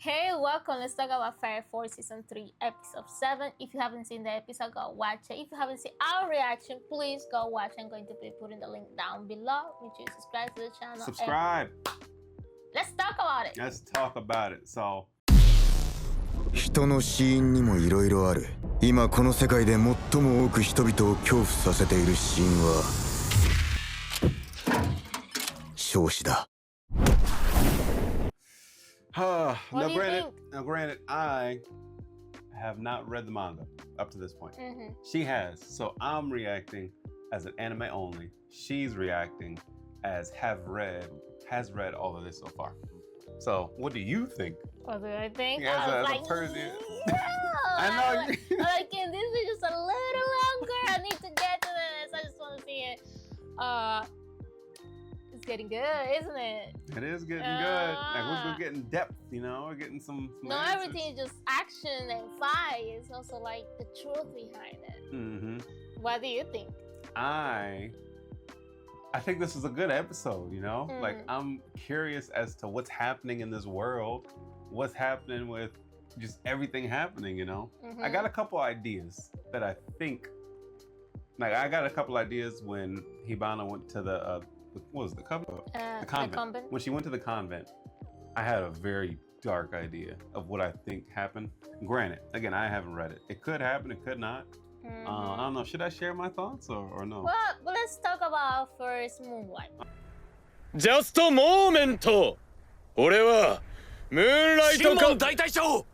Hey, welcome. Let's talk about Fire Force Season 3, Episode 7. If you haven't seen the episode, go watch it. If you haven't seen our reaction, please go watch. I'm going to be putting the link down below. Make sure you subscribe to the channel. Subscribe. Let's talk about it. Let's talk about it. So, 人の死因にもいろいろある。今この世界で最も多く人々を恐怖させている死因は少子だ。What do you think? Now, granted, I have not read the manga up to this point. She has, so I'm reacting as an anime only. She's reacting as has read all of this so far. So, what do you think? What do I think? Yeah, I was as a like, person. yeah. I know. Like, can this be just a little longer? I need to get to this. I just want to see it. It's getting good, isn't it? It is getting good. Like we're getting depth, you know. We're getting some no, answers. everything is just action and fight. It's also like the truth behind it. What do you think? I think this is a good episode, you know? Like, I'm curious as to what's happening in this world, what's happening with just everything happening, you know? I got a couple ideas that I think, like, I got a couple ideas when Hibana went to the, what was the convent? The convent. When she went to the convent, I had a very dark idea of what I think happened. Granted, again, I haven't read it. It could happen, it could not. I don't know. Should I share my thoughts or no? Well, let's talk about first Moonlight. Just a moment. 俺はムーンライトか。大大将。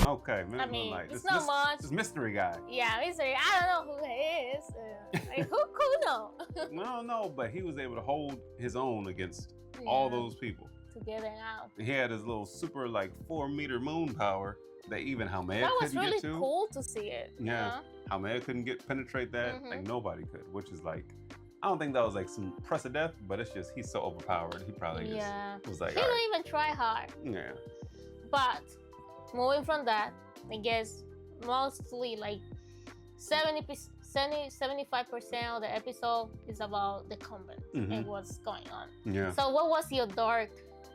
Okay, I mean, Moonlight. it's not much. This mystery guy. Yeah, mystery. I don't know who he is. Like, who know? No, but he was able to hold his own against all those people. Together now. He had his little super like 4-meter moon power that even Haumea That was couldn't really get to. cool to see it. Yeah, Haumea couldn't penetrate that. Like nobody could, which is like, I don't think that was like some press of death, but it's just he's so overpowered. He probably just was like, he didn't even try hard. Yeah. But moving from that, I guess mostly like 75% of the episode is about the convent and what's going on. Yeah. So what was your dark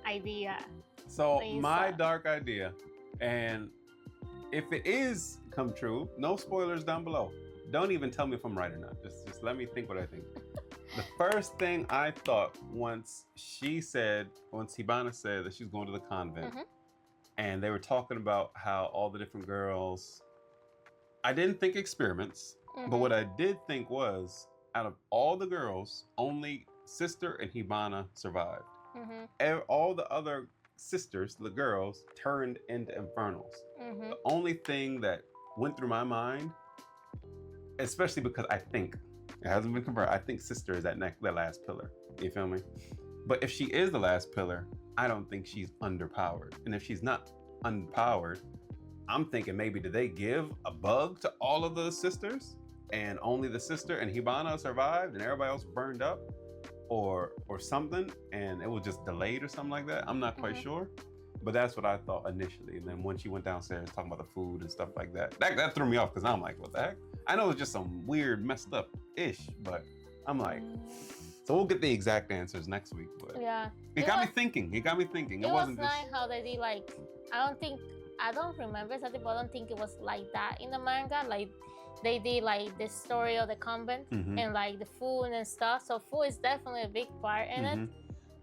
idea? So my dark idea, and if it is come true, no spoilers down below. Don't even tell me if I'm right or not. Just let me think what I think. The first thing I thought once Hibana said that she's going to the convent, and they were talking about how all the different girls, I didn't think experiments, but what I did think was, out of all the girls, only Sister and Hibana survived. All the other sisters, the girls, turned into infernals. The only thing that went through my mind, especially because I think, it hasn't been confirmed, I think Sister is that last pillar. You feel me? But if she is the last pillar, I don't think she's underpowered. And if she's not underpowered, I'm thinking maybe did they give a bug to all of the sisters and only the sister and Hibana survived and everybody else burned up or something, and it was just delayed or something like that. I'm not quite sure, but that's what I thought initially. And then when she went downstairs talking about the food and stuff like that, that threw me off because I'm like, what the heck? I know it's just some weird messed up ish, but I'm like, so we'll get the exact answers next week. But it got me thinking. It wasn't nice how they did, like, I don't remember exactly, but I don't think it was like that in the manga. Like they did like the story of the convent and like the food and stuff. So food is definitely a big part in it.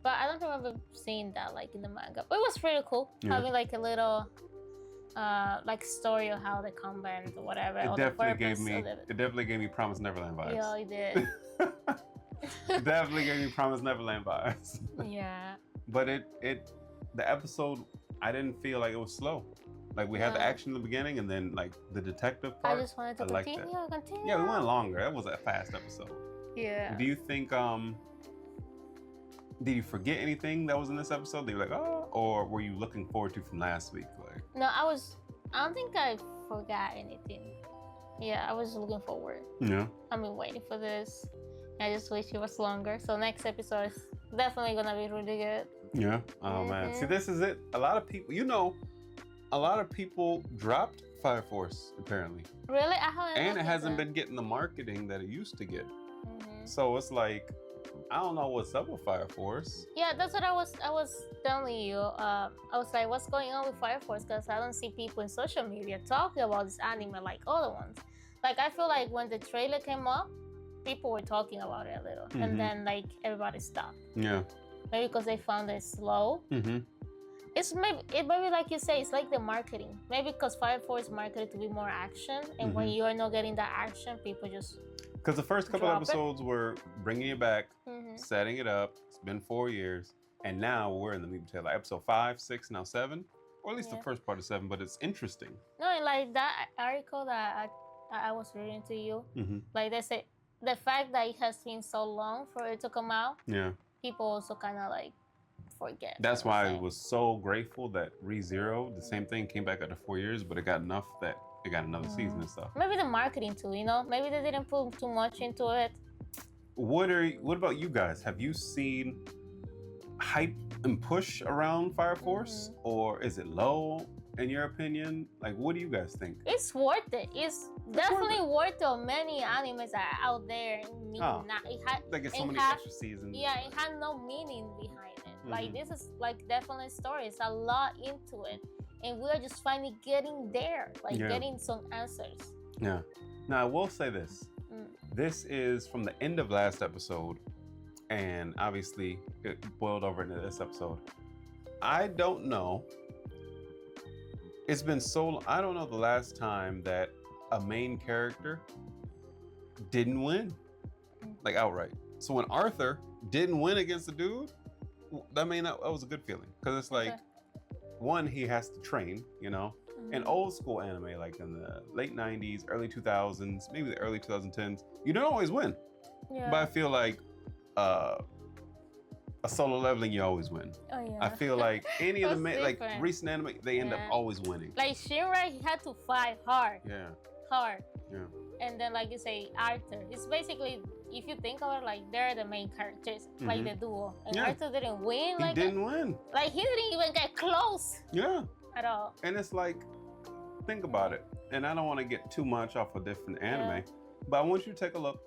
But I don't remember seeing that like in the manga. But it was pretty cool having like a little like story of how the convent or whatever. It definitely gave me Promised Neverland vibes. Yeah, it did. It definitely gave me Promised Neverland vibes. Yeah. But the episode, I didn't feel like it was slow. Like we had the action in the beginning and then like the detective part. I just wanted to continue. Yeah, we went longer. That was a fast episode. Yeah. Do you think did you forget anything that was in this episode? They were like, oh, or were you looking forward to from last week? Like, no, I don't think I forgot anything. Yeah, I was looking forward. Yeah. I've been waiting for this. I just wish it was longer. So next episode is definitely gonna be really good. Yeah. Oh man. See, this is it. A lot of people, dropped Fire Force apparently. Really? I haven't. And it hasn't been getting the marketing that it used to get. So it's like, I don't know what's up with Fire Force. Yeah, that's what I was telling you. I was like, what's going on with Fire Force? Because I don't see people in social media talking about this anime like other ones. Like, I feel like when the trailer came up, people were talking about it a little, and then like everybody stopped. Yeah. Maybe because they found it slow. It's maybe like you say, it's like the marketing. Maybe because Fire Force marketed to be more action, and when you are not getting that action, people just because the first couple episodes were bringing it back, setting it up. It's been 4 years, and now we're in the meat and potato. Like episode 5, 6, now 7, or at least the first part of 7. But it's interesting. No, and like that article that I was reading to you, like they say the fact that it has been so long for it to come out. Yeah. People also kind of like forget. That's why I was so grateful that ReZero, the same thing, came back after 4 years, but it got enough that it got another season and stuff. Maybe the marketing too, you know? Maybe they didn't put too much into it. What about you guys? Have you seen hype and push around Fire Force? Or is it low in your opinion? Like, what do you guys think? It's worth it. It's definitely worth it. Many animes are out there. They get so many extra seasons. Yeah, it had no meaning behind it. Like, this is like definitely a story. It's a lot into it. And we're just finally getting there, like getting some answers. Yeah. Now, I will say this. This is from the end of last episode, and obviously it boiled over into this episode. I don't know. It's been so long. I don't know the last time that a main character didn't win, like outright. So when Arthur didn't win against the dude, that was a good feeling, because it's like, one, he has to train, you know. In old school anime, like in the late 90s, early 2000s, maybe the early 2010s, you don't always win. But I feel like a solo leveling, you always win. Oh, yeah. I feel like any of the like recent anime, they end up always winning. Like Shinra, he had to fight hard. Yeah. Hard. Yeah. And then, like you say, Arthur. It's basically, if you think about it, like they're the main characters, like the duo. And Arthur didn't win. He didn't win. Like he didn't even get close. Yeah. At all. And it's like, think about it. And I don't want to get too much off a different anime, but I want you to take a look.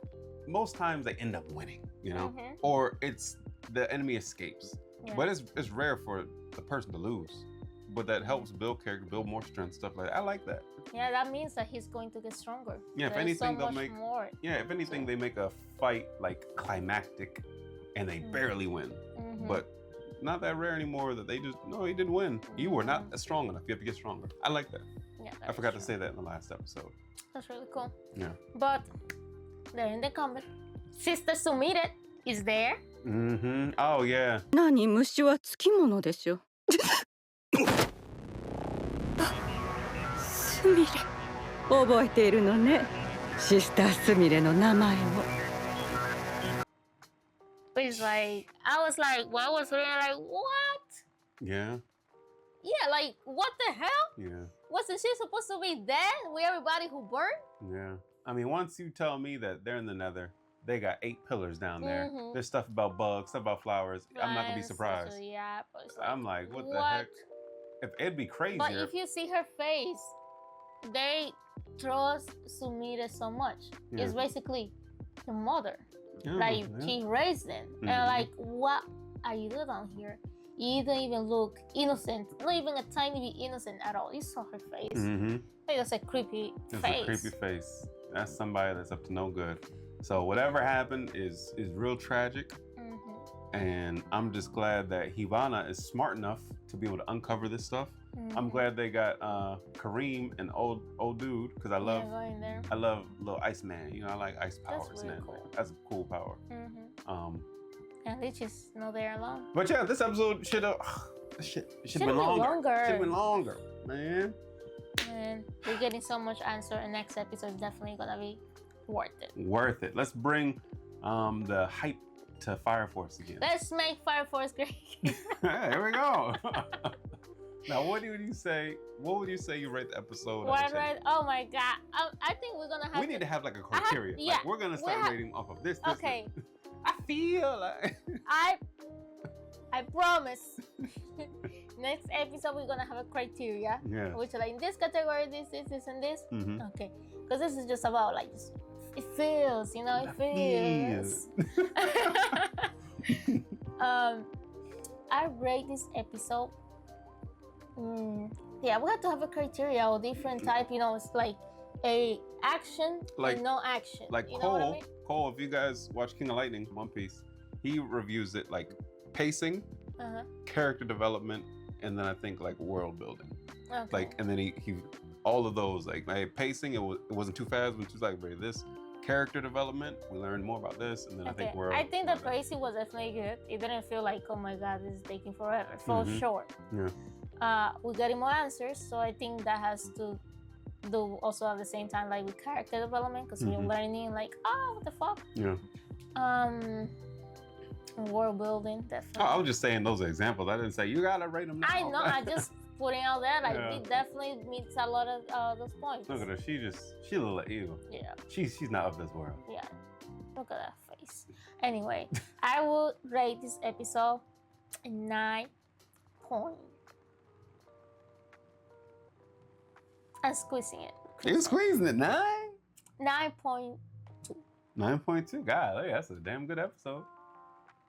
Most times they end up winning, you know, or it's the enemy escapes. But it's rare for the person to lose. But that helps build character, build more strength, stuff like that. I like that. Yeah, that means that he's going to get stronger. Yeah, if anything, they'll make more. Yeah, if anything, they make a fight like climactic, and they barely win. But not that rare anymore that they just he didn't win. You were not strong enough. You have to get stronger. I like that. Yeah, I forgot to say that in the last episode. That's really cool. Yeah. But they're in the comment. Sister Sumire is there. Oh yeah. 何虫はつきものでしょ。すみれ、覚えているのね。シスターすみれの名前を。It's like, I was like, well, I was really like, what? Yeah. Yeah, like, what the hell? Yeah. Wasn't she supposed to be dead with everybody who burned? Yeah. I mean, once you tell me that they're in the nether, they got 8 pillars down there. There's stuff about bugs, stuff about flowers. I'm not gonna be surprised. Yeah, but I'm like, what the heck? It'd be crazier. But if you see her face, they trust Sumire so much. Yeah. It's basically the mother. Yeah, like she raised them. And like, what are you doing down here? You don't even look innocent. Not even a tiny bit innocent at all. You saw her face. Like, that's a creepy face. It's a creepy face. That's somebody that's up to no good. So whatever happened is real tragic. And I'm just glad that Hibana is smart enough to be able to uncover this stuff. I'm glad they got Kareem, an old dude, because I love little Iceman. You know, I like ice powers. That's really cool. That's a cool power. And Lich is not there alone. But yeah, this episode should have been longer. Should have been longer, man. And we're getting so much answer, and next episode is definitely gonna be worth it. Worth it. Let's bring the hype to Fire Force again. Let's make Fire Force great. Here we go. Now, what would you say? What would you say you rate the episode? Right? Oh my god! I think we're gonna have. We need to have like a criteria. Like, we're gonna start rating off of this. Okay. This. I feel like. I promise. Next episode we're gonna have a criteria. Yeah. Which like in this category, this, and this. Okay. Because this is just about like just it feels, you know, it feels. I rate this episode. Yeah, we have to have a criteria or different type. You know, it's like a action and no action. Like you know Cole, what I mean? Cole, if you guys watch King of Lightning, One Piece, he reviews it like pacing, character development, and then I think like world building. Okay. Like, and then he all of those like pacing, it wasn't too fast, but too like this character development. We learned more about this, and then I think I think the pacing was definitely good. It didn't feel like, oh my god, this is taking forever. It felt short. Yeah. We're getting more answers, so I think that has to do also at the same time like with character development because we're learning like, oh, what the fuck. Yeah. World building, definitely. I was just saying those are examples. I didn't say you gotta rate them now. I know. I just putting out there like it definitely meets a lot of those points. Look at her. She a little evil. Yeah. She's not of this world. Yeah. Look at that face. Anyway, I will rate this episode 9 point. I'm squeezing it. You squeezing it 9? 9.2. 9.2. God, that's a damn good episode.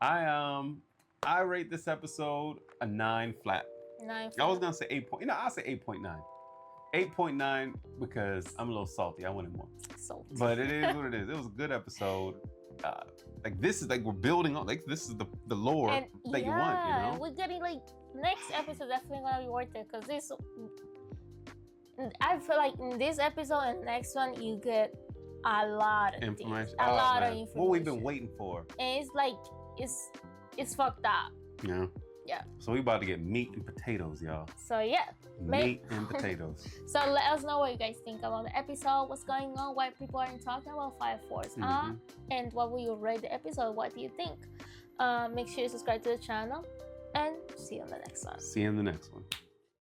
I rate this episode a 9 flat. 9 flat. I was gonna say 8 point. You know, I'll say 8.9. 8.9 because I'm a little salty. I wanted more. Salty. But it is what it is. It was a good episode. Like this is like we're building on. Like this is the lore that you want. You know. We're getting like next episode definitely gonna be worth it because this. I feel like in this episode and next one you get a lot of information. Things, a lot of information. What we've been waiting for. And it's like it's fucked up. Yeah. Yeah. So we about to get meat and potatoes, y'all. So yeah. Meat and potatoes. So let us know what you guys think about the episode, what's going on, why people aren't talking about Fire Force, and what will you rate the episode? What do you think? Make sure you subscribe to the channel and see you in the next one. See you in the next one.